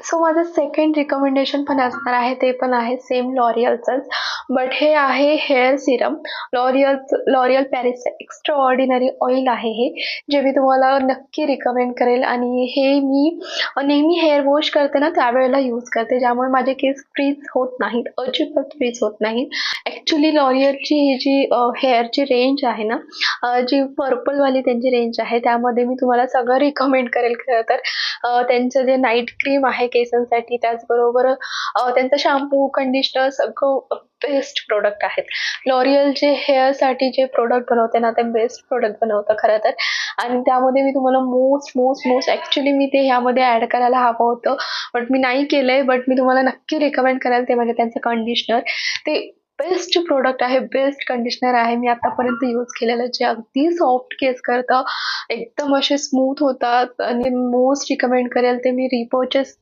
So माझं second recommendation पण असणार आहे, ते पण आहे सेम L'Orealचंच. बट हे आहे hair serum. L'Oreal Paris extra ordinary oil आहे हे, जे मी तुम्हाला नक्की रिकमेंड करेल आणि हे मी नेहमी हेअर वॉश करते ना त्यावेळेला यूज करते, ज्यामुळे माझे केस फ्रीज होत नाहीत, अजिबात फ्रीज होत नाहीत. ॲक्च्युली L'Orealची ही जी हेअरची रेंज आहे ना, जी पर्पलवाली त्यांची रेंज आहे, त्यामध्ये मी तुम्हाला सगळं रिकमेंड करेल खरं तर. त्यांचं जे नाईट क्रीम आहे केसांसाठी, त्याचबरोबर त्यांचं शॅम्पू, कंडिशनर सगळं बेस्ट प्रॉडक्ट आहेत. L'Oreal जे हेअरसाठी जे प्रॉडक्ट बनवते ना, ते बेस्ट प्रॉडक्ट बनवतं खरं तर. आणि त्यामध्ये मी तुम्हाला मोस्ट ॲक्च्युली मी ते ह्यामध्ये ॲड करायला हवं होतं, बट मी नाही केलंय. बट मी तुम्हाला नक्की रिकमेंड करेल ते म्हणजे त्यांचं कंडिशनर. ते बेस्ट प्रॉडक्ट आहे, बेस्ट कंडिशनर आहे. मी आतापर्यंत यूज केलेलं, जे अगदी सॉफ्ट केस करतं, एकदम असे स्मूथ होतात आणि मोस्ट रिकमेंड करेल ते मी रिपर्चेस